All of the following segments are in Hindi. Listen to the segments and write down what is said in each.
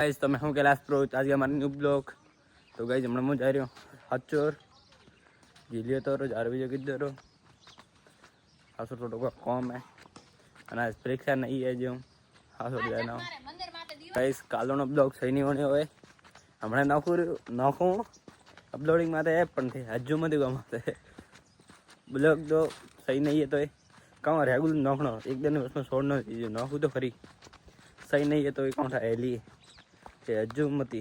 गाइस तो मैं हूँ कैलाश प्रो। आज के हमारे न्यू ब्लॉग। तो गाइस हमने मुझे जा रही हूँ हच्चोर झीलियो तो 4 बजे किधर हो हासो फोटो का कॉम है અને પરીક્ષા નહીં है जो હાસો જાના गाइस કાલોનો બ્લોગ સહી નહીં હોને હોય હમણાં નાખું અપલોડિંગ માટે એપ પણ છે હજુ મત ગમતે બ્લોગ તો સહી નહીં है तो કામ રેગ્યુલર નાખનો એક દિન વસમાં છોડનો નાખું તો ફરી सही नहीं है तो ये कौन सा एली है मती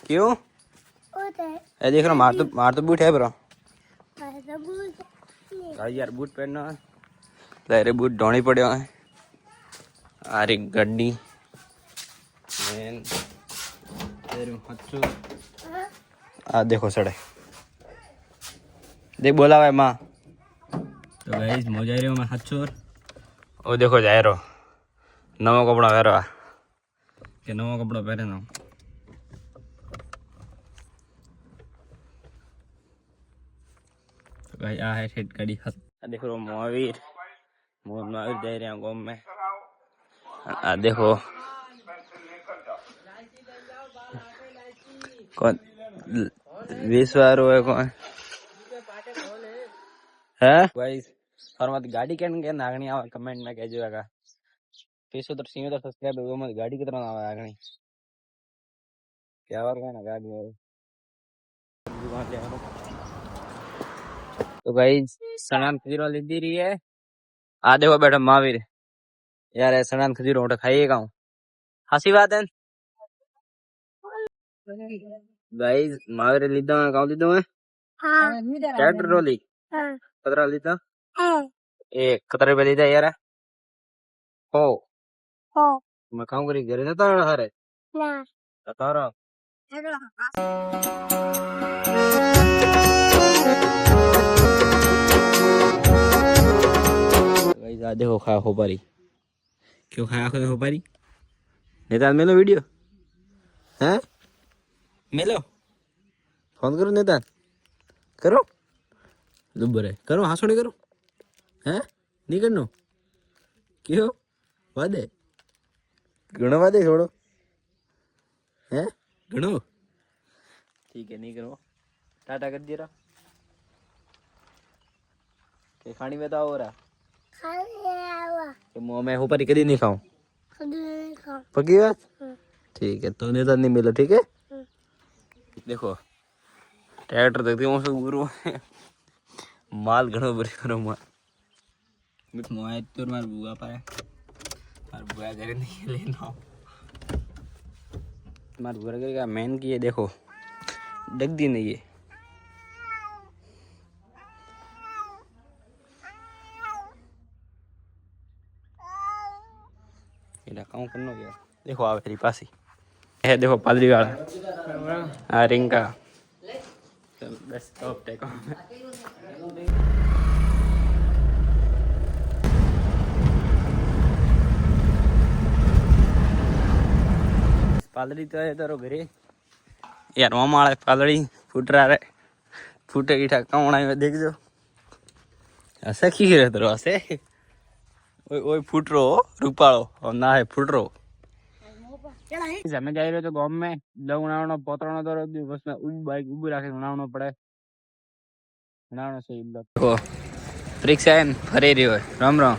क्यों ए देख रहा मार तो बूट है ब्रो यार बूट पहनना ले बूट ढोनी पड़े है अरे गड्डी आ देखो सड़े देख बोला भाई माँ तो गाइस मो जा रही हूँ मैं हच्चोर ओ देखो जा रहा नवा कपड़ा पहरवा के नवा कपड़ा पहरे ना तो भाई आ है सेट गाड़ी देखो महावीर महावीर जा रहे हैं गाँव में आ देखो कौन 20 बार हुए कौन है भाई फॉर्मेट गाड़ी के नागनी आवा कमेंट में कह जोगा 300 सब्सक्राइब हो मत गाड़ी कितना आवे आगनी क्या और ना गाड़ी तो भाई सनान खजूर लीधी रही है आ देखो बैठो महावीर यार सनान खजूर उठा खाइए गाँव हंसी बात है भाई महावीर लीधा मैं गाँव लीधा मैं ट्रैक्टर रोली कतरा लीधा एक कतरे पे लीधा यार हो मैं काम करी घरे था हरे ना तारा गाइस आ देखो खा हो पारी क्यों खाया खुद हो पारी नेता मेलो वीडियो हैं मेलो फोन करो नेता करो दुबरे करो हासो नहीं करो हैं नहीं करनो क्यों वादे घणो वादे छोड़ो हैं घणो ठीक है नहीं करो टाटा कर दिया के खानी में तो हो रहा तो मुंह में ऊपर कभी नहीं खाऊं पक्की बात ठीक है तो नेता नहीं मिला ठीक है देखो ट्रैक्टर देखते हो गुरु माल घणो भरी करो माल तो मार बुआ पाए मार बुआ घर नहीं लेना मार बुआ घर का मेन की है देखो डग दी नहीं है ये काम करना यार देखो आ मेरी पास ही है देखो पादरी वाला आ रिंका चल बस टॉप टेको पादड़ी तो है तारो घरे यार मामा वाले पादड़ी फूट रहा है फूटे की ठाक कौन है देख जो ऐसा की रहे तारो ऐसे ओए ओए फूट रो रूपालो और ना है फूट रो हमें जा रहे तो गांव में लग उड़ावनो पोतरानो तो बस में उब बाइक उब राखे उड़ावनो पड़े उड़ावनो सही देखो परीक्षा है फरे रही हो राम राम